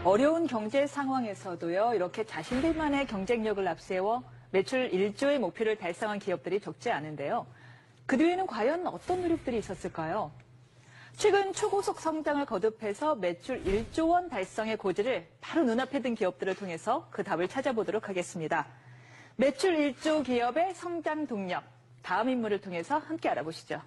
어려운 경제 상황에서도요, 이렇게 자신들만의 경쟁력을 앞세워 매출 1조의 목표를 달성한 기업들이 적지 않은데요. 그 뒤에는 과연 어떤 노력들이 있었을까요? 최근 초고속 성장을 거듭해서 매출 1조 원 달성의 고지를 바로 눈앞에 둔 기업들을 통해서 그 답을 찾아보도록 하겠습니다. 매출 1조 기업의 성장 동력, 다음 인물을 통해서 함께 알아보시죠.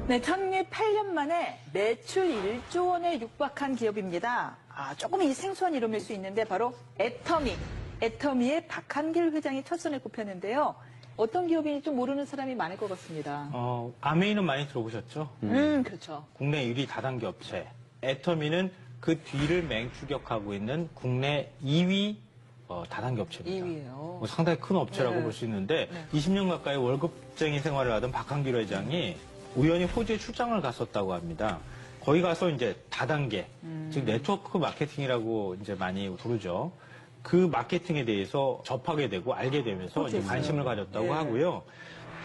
네, 창립 8년 만에 매출 1조 원에 육박한 기업입니다. 조금 이 생소한 이름일 수 있는데 바로 애터미. 애터미의 박한길 회장이 첫 손에 꼽혔는데요. 어떤 기업인지 좀 모르는 사람이 많을 것 같습니다. 아메이는 많이 들어보셨죠? 그렇죠. 국내 1위 다단계 업체. 애터미는 그 뒤를 맹추격하고 있는 국내 2위 다단계 업체입니다. 2위예요. 상당히 큰 업체라고 네. 볼 수 있는데 네. 20년 가까이 월급쟁이 생활을 하던 박한길 회장이 우연히 호주에 출장을 갔었다고 합니다. 거기 가서 이제 다단계, 즉 네트워크 마케팅이라고 이제 많이 부르죠. 그 마케팅에 대해서 접하게 되고 알게 되면서 이제 관심을 가졌다고 네. 하고요.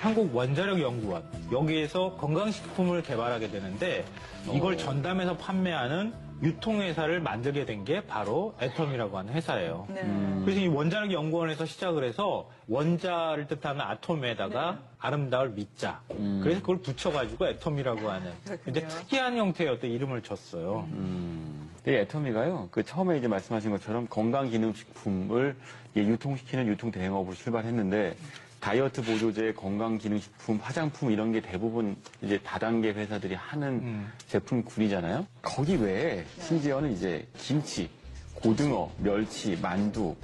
한국원자력연구원, 여기에서 건강식품을 개발하게 되는데 이걸 전담해서 판매하는 유통회사를 만들게 된 게 바로 애텀이라고 하는 회사예요. 네. 그래서 이 원자력연구원에서 시작을 해서 원자를 뜻하는 아톰에다가 네. 아름다울 미자. 그래서 그걸 붙여가지고 애텀이라고 하는 이제 특이한 형태의 어떤 이름을 줬어요. 이 애터미가요, 처음에 이제 말씀하신 것처럼 건강기능식품을 유통시키는 유통대행업으로 출발했는데, 다이어트 보조제, 건강기능식품, 화장품 이런 게 대부분 이제 다단계 회사들이 하는 제품군이잖아요. 거기 외에 심지어는 이제 김치, 고등어, 멸치, 만두,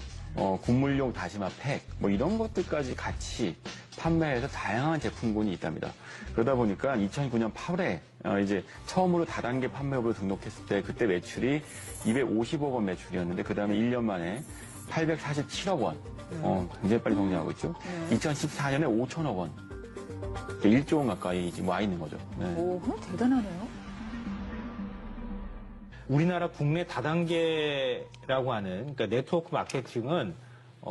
국물용 다시마 팩, 뭐 이런 것들까지 같이 판매해서 다양한 제품군이 있답니다. 그러다 보니까 2009년 8월에 이제 처음으로 다단계 판매업으로 등록했을 때 그때 매출이 250억 원 매출이었는데 그 다음에 1년 만에 847억 원. 굉장히 빨리 성장하고 있죠. 2014년에 5천억 원. 1조 원 가까이 지금 와 있는 거죠. 네. 오, 대단하네요. 우리나라 국내 다단계라고 하는 그러니까 네트워크 마케팅은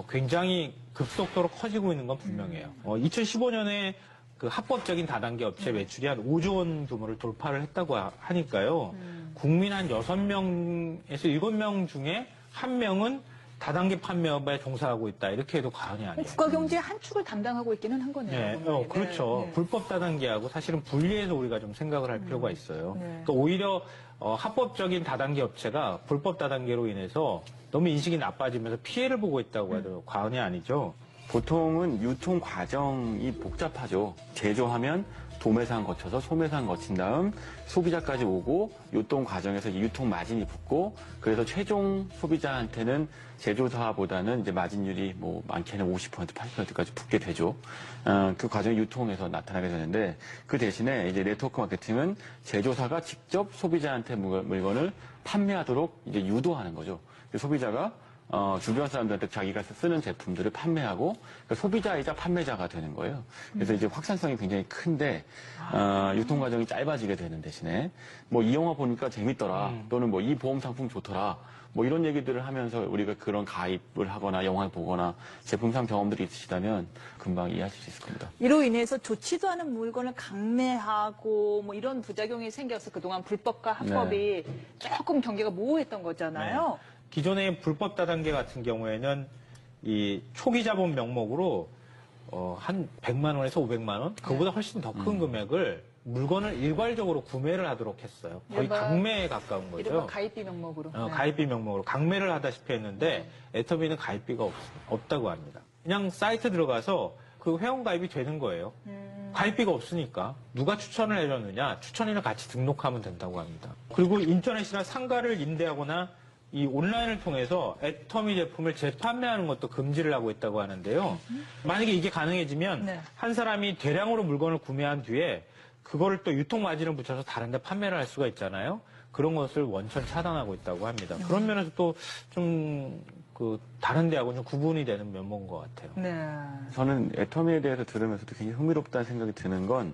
굉장히 급속도로 커지고 있는 건 분명해요. 2015년에 그 합법적인 다단계 업체 매출이 한 5조 원 규모를 돌파를 했다고 하니까요. 국민 한 6명에서 7명 중에 1명은 다단계 판매업에 종사하고 있다. 이렇게 해도 과언이 아니에요. 국가 경제의 한 축을 담당하고 있기는 한 거네요. 네, 그렇죠. 네. 불법 다단계하고 사실은 분리해서 우리가 좀 생각을 할 필요가 있어요. 그러니까 오히려 합법적인 다단계 업체가 불법 다단계로 인해서 너무 인식이 나빠지면서 피해를 보고 있다고 해도 과언이 아니죠. 보통은 유통 과정이 복잡하죠. 제조하면 도매상 거쳐서 소매상 거친 다음 소비자까지 오고 유통 과정에서 유통 마진이 붙고 그래서 최종 소비자한테는 제조사보다는 이제 마진율이 뭐 많게는 50% 80%까지 붙게 되죠. 그 과정이 유통에서 나타나게 되는데 그 대신에 이제 네트워크 마케팅은 제조사가 직접 소비자한테 물건을 판매하도록 이제 유도하는 거죠. 소비자가 주변 사람들한테 자기가 쓰는 제품들을 판매하고 그러니까 소비자이자 판매자가 되는 거예요. 그래서 이제 확산성이 굉장히 큰데 유통 과정이 짧아지게 되는 대신에 뭐 이 영화 보니까 재밌더라 또는 뭐 이 보험 상품 좋더라 뭐 이런 얘기들을 하면서 우리가 그런 가입을 하거나 영화를 보거나 제품상 경험들이 있으시다면 금방 이해하실 수 있을 겁니다. 이로 인해서 좋지도 않은 물건을 강매하고 뭐 이런 부작용이 생겨서 그동안 불법과 합법이 조금 경계가 모호했던 거잖아요. 네. 기존의 불법 다단계 같은 경우에는 이 초기 자본 명목으로 한 100만 원에서 500만 원, 그보다 훨씬 더 큰 금액을 물건을 일괄적으로 구매를 하도록 했어요. 거의 강매에 가까운 거죠. 이른바 가입비 명목으로. 가입비 명목으로 강매를 하다시피 했는데 애터미는 가입비가 없다고 합니다. 그냥 사이트 들어가서 그 회원 가입이 되는 거예요. 가입비가 없으니까 누가 추천을 해줬느냐, 추천인을 같이 등록하면 된다고 합니다. 그리고 인터넷이나 상가를 임대하거나 이 온라인을 통해서 애터미 제품을 재판매하는 것도 금지를 하고 있다고 하는데요. 만약에 이게 가능해지면 한 사람이 대량으로 물건을 구매한 뒤에 그거를 또 유통 마진을 붙여서 다른 데 판매를 할 수가 있잖아요. 그런 것을 원천 차단하고 있다고 합니다. 그런 면에서 또 좀 다른 데하고는 좀 구분이 되는 면모인 것 같아요. 네. 저는 애터미에 대해서 들으면서도 굉장히 흥미롭다는 생각이 드는 건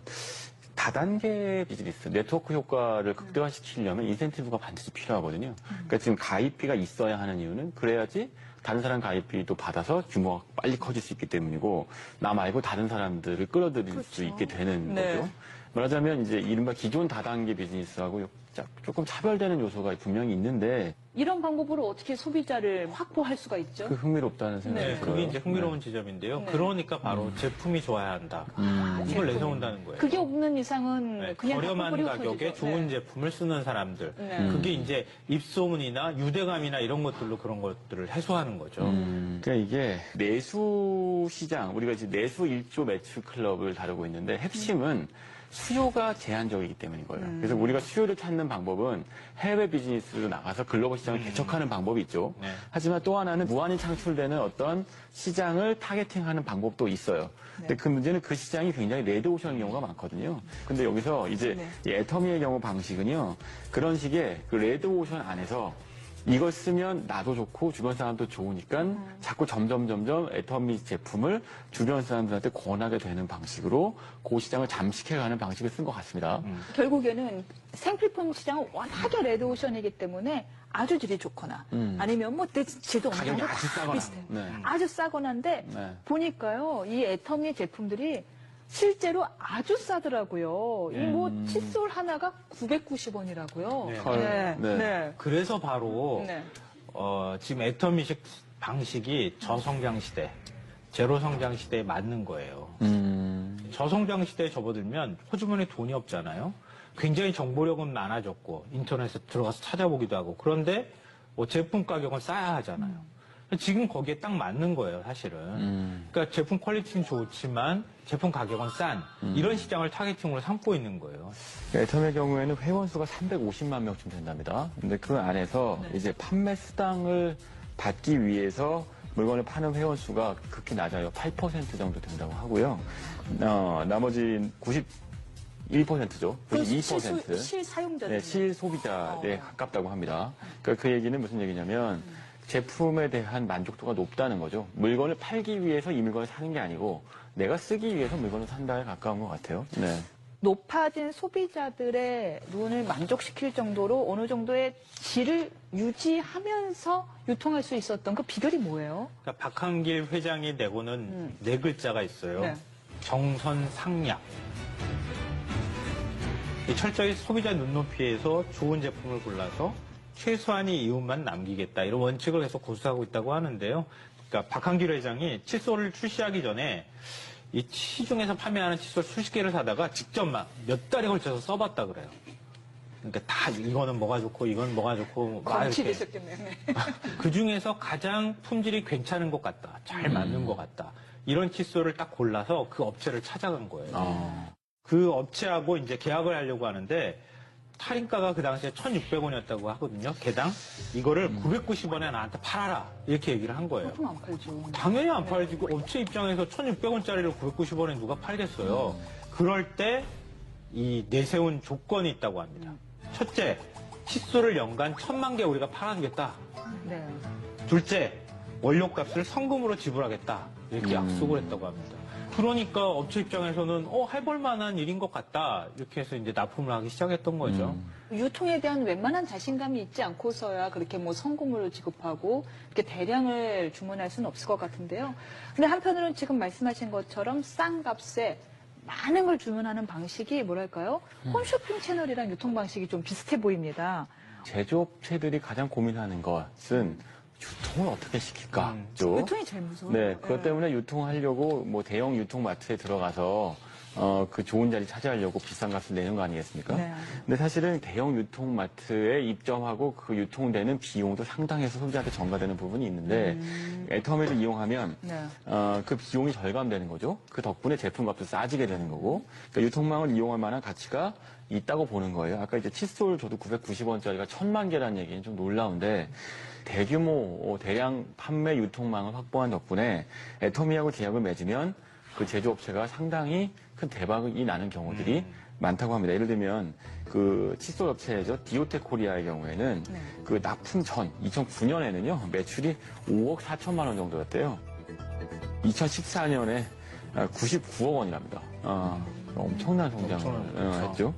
다단계 비즈니스, 네트워크 효과를 극대화시키려면 인센티브가 반드시 필요하거든요. 그러니까 지금 가입비가 있어야 하는 이유는 그래야지 다른 사람 가입비도 받아서 규모가 빨리 커질 수 있기 때문이고 나 말고 다른 사람들을 끌어들일 그렇죠. 수 있게 되는 네. 거죠. 말하자면 이제 이른바 기존 다단계 비즈니스하고 조금 차별되는 요소가 분명히 있는데 이런 방법으로 어떻게 소비자를 확보할 수가 있죠? 그 흥미롭다는 생각이 네. 들어요. 그게 이제 흥미로운 지점인데요. 네. 그러니까 바로 제품이 좋아야 한다. 이걸 내세운다는 거예요. 그게 없는 이상은 네, 그냥 저렴한 헛구리 가격에 흩어지죠. 좋은 네. 제품을 쓰는 사람들. 네. 그게 이제 입소문이나 유대감이나 이런 것들로 그런 것들을 해소하는 거죠. 그러니까 이게 내수 시장, 우리가 이제 내수 1조 매출 클럽을 다루고 있는데 핵심은 수요가 제한적이기 때문인 거예요. 그래서 우리가 수요를 찾는 방법은 해외 비즈니스로 나가서 글로벌 시장을 개척하는 방법이 있죠. 네. 하지만 또 하나는 무한히 창출되는 어떤 시장을 타겟팅하는 방법도 있어요. 근데 그 문제는 그 시장이 굉장히 레드오션인 경우가 많거든요. 근데 여기서 이제 이 애터미의 경우 방식은요. 그런 식의 그 레드오션 안에서 이걸 쓰면 나도 좋고 주변 사람도 좋으니까 자꾸 점점 애터미 제품을 주변 사람들한테 권하게 되는 방식으로 그 시장을 잠식해가는 방식을 쓴 것 같습니다. 결국에는 생필품 시장은 워낙에 레드오션이기 때문에 아주 질이 좋거나 아니면 뭐 질도 어느 가격이 정도 아주 다 싸거나. 비슷해요. 네. 아주 싸거나인데 네. 보니까요 이 애터미 제품들이 실제로 아주 싸더라고요. 이 뭐 칫솔 하나가 990원이라고요. 네. 헐. 네. 네. 네. 그래서 바로 네. 지금 애터미식 방식이 저성장 시대, 제로 성장 시대에 맞는 거예요. 저성장 시대에 접어들면 호주머니에 돈이 없잖아요. 굉장히 정보력은 많아졌고 인터넷에 들어가서 찾아보기도 하고 그런데 뭐 제품 가격은 싸야 하잖아요. 지금 거기에 딱 맞는 거예요, 사실은. 그러니까 제품 퀄리티는 좋지만 제품 가격은 싼 이런 시장을 타겟팅으로 삼고 있는 거예요. 애터미의 경우에는 회원수가 350만 명쯤 된답니다. 근데 그 안에서 이제 판매 수당을 받기 위해서 물건을 파는 회원수가 극히 낮아요. 8% 정도 된다고 하고요. 나머지 91%죠. 92%. 실사용자들. 네, 실소비자에 가깝다고 합니다. 그러니까 그 얘기는 무슨 얘기냐면 제품에 대한 만족도가 높다는 거죠. 물건을 팔기 위해서 이 물건을 사는 게 아니고 내가 쓰기 위해서 물건을 산다에 가까운 것 같아요. 네. 높아진 소비자들의 눈을 만족시킬 정도로 어느 정도의 질을 유지하면서 유통할 수 있었던 그 비결이 뭐예요? 그러니까 박한길 회장이 내고는 네 글자가 있어요. 네. 정선상략. 이 철저히 소비자 눈높이에서 좋은 제품을 골라서 최소한의 이윤만 남기겠다 이런 원칙을 계속 고수하고 있다고 하는데요. 그러니까 박한길 회장이 칫솔을 출시하기 전에 이 시중에서 판매하는 칫솔 수십 개를 사다가 직접 막 몇 달에 걸쳐서 써봤다 그래요. 그러니까 다 이거는 뭐가 좋고 이건 뭐가 좋고 막 이렇게 되셨겠네요. 네. 그 중에서 가장 품질이 괜찮은 것 같다, 잘 맞는 것 같다 이런 칫솔을 딱 골라서 그 업체를 찾아간 거예요. 그 업체하고 이제 계약을 하려고 하는데. 할인가가 그 당시에 1,600원이었다고 하거든요. 개당. 이거를 990원에 나한테 팔아라. 이렇게 얘기를 한 거예요. 그럼 안 팔죠. 당연히 안 팔지. 그 업체 입장에서 1,600원짜리를 990원에 누가 팔겠어요. 그럴 때 이 내세운 조건이 있다고 합니다. 첫째, 칫솔을 연간 1,000만 개 우리가 팔아주겠다. 네. 둘째, 원료값을 성금으로 지불하겠다. 이렇게 약속을 했다고 합니다. 그러니까 업체 입장에서는 해볼 만한 일인 것 같다. 이렇게 해서 이제 납품을 하기 시작했던 거죠. 유통에 대한 웬만한 자신감이 있지 않고서야 그렇게 뭐 성금으로 지급하고 이렇게 대량을 주문할 수는 없을 것 같은데요. 근데 한편으로는 지금 말씀하신 것처럼 싼 값에 많은 걸 주문하는 방식이 뭐랄까요? 홈쇼핑 채널이랑 유통 방식이 좀 비슷해 보입니다. 제조업체들이 가장 고민하는 것은 유통을 어떻게 시킬까죠. 유통이 제일 무서워요. 네, 그것 때문에 유통하려고 뭐 대형 유통마트에 들어가서 그 좋은 자리 차지하려고 비싼 값을 내는 거 아니겠습니까? 네. 근데 사실은 대형 유통마트에 입점하고 그 유통되는 비용도 상당해서 소비자한테 전가되는 부분이 있는데 애터미를 이용하면 네. 그 비용이 절감되는 거죠. 그 덕분에 제품값도 싸지게 되는 거고 그러니까 유통망을 이용할 만한 가치가 있다고 보는 거예요. 아까 이제 칫솔 저도 990원짜리가 1,000만 개라는 얘기는 좀 놀라운데 대규모 대량 판매 유통망을 확보한 덕분에 애터미하고 계약을 맺으면 그 제조업체가 상당히 큰 대박이 나는 경우들이 많다고 합니다. 예를 들면 그 칫솔 업체죠. 디오텍 코리아의 경우에는 네. 그 납품 전 2009년에는요 매출이 5억 4천만 원 정도였대요. 2014년에 99억 원이랍니다. 엄청난 성장을 했죠.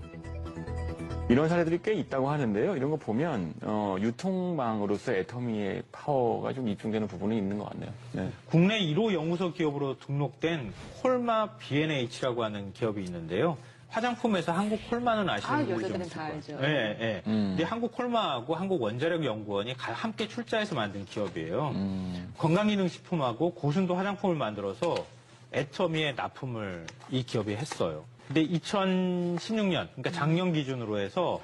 이런 사례들이 꽤 있다고 하는데요. 이런 거 보면 유통망으로서 애터미의 파워가 좀 입증되는 부분이 있는 것 같네요. 네. 국내 1호 연구소 기업으로 등록된 콜마 B&H라고 하는 기업이 있는데요. 화장품에서 한국 콜마는 아시는 분이 좀 여자들은 있을 다 거예요. 알죠. 네, 네. 근데 한국 콜마하고 한국 원자력 연구원이 함께 출자해서 만든 기업이에요. 건강기능식품하고 고순도 화장품을 만들어서 애터미에 납품을 이 기업이 했어요. 근데 2016년, 그러니까 작년 기준으로 해서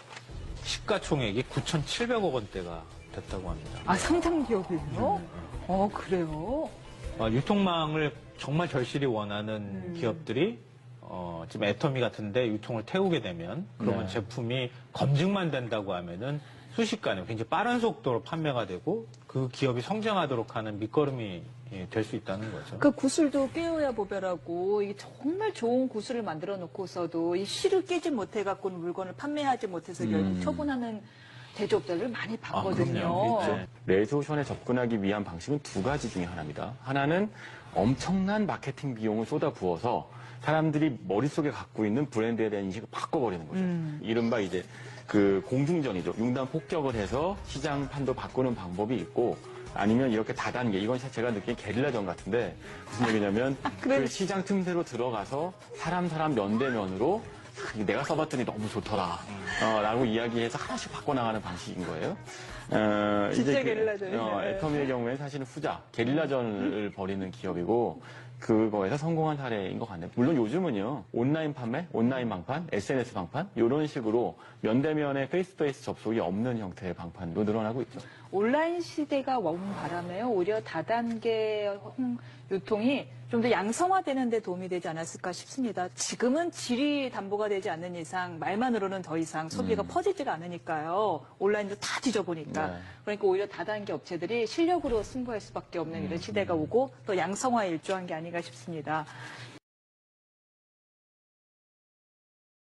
시가총액이 9,700억 원대가 됐다고 합니다. 아, 상장 기업이에요? 그래요? 유통망을 정말 절실히 원하는 기업들이 지금 애터미 같은데 유통을 태우게 되면 그러면 네. 제품이 검증만 된다고 하면은 순식간에 굉장히 빠른 속도로 판매가 되고 그 기업이 성장하도록 하는 밑거름이 될 수 있다는 거죠. 그 구슬도 깨어야 보배라고 이게 정말 좋은 구슬을 만들어 놓고서도 이 실을 깨지 못해 갖고 물건을 판매하지 못해서 결국 처분하는 제조업자를 많이 봤거든요. 그럼요. 있죠. 레조션에 접근하기 위한 방식은 두 가지 중에 하나입니다. 하나는 엄청난 마케팅 비용을 쏟아부어서 사람들이 머릿속에 갖고 있는 브랜드에 대한 인식을 바꿔버리는 거죠. 이른바 이제 그 공중전이죠. 융단 폭격을 해서 시장 판도 바꾸는 방법이 있고 아니면 이렇게 다단계, 이건 제가 느낀 게릴라전 같은데 무슨 얘기냐면 그 시장 틈새로 들어가서 사람 면대면으로 내가 써봤더니 너무 좋더라 라고 이야기해서 하나씩 바꿔나가는 방식인 거예요. 진짜 게릴라전이네요. 애터미의 경우에 사실은 후자, 게릴라전을 벌이는 기업이고 그거에서 성공한 사례인 것 같네요. 물론 요즘은요, 온라인 판매, 온라인 방판, SNS 방판, 이런 식으로 면대면의 페이스-투-페이스 접속이 없는 형태의 방판도 늘어나고 있죠. 온라인 시대가 온 바람에요. 오히려 다단계 유통이 좀 더 양성화되는 데 도움이 되지 않았을까 싶습니다. 지금은 질이 담보가 되지 않는 이상 말만으로는 더 이상 소비가 퍼지지가 않으니까요. 온라인도 다 뒤져보니까. 네. 그러니까 오히려 다단계 업체들이 실력으로 승부할 수밖에 없는 이런 시대가 오고 또 양성화에 일조한 게 아닌가 싶습니다.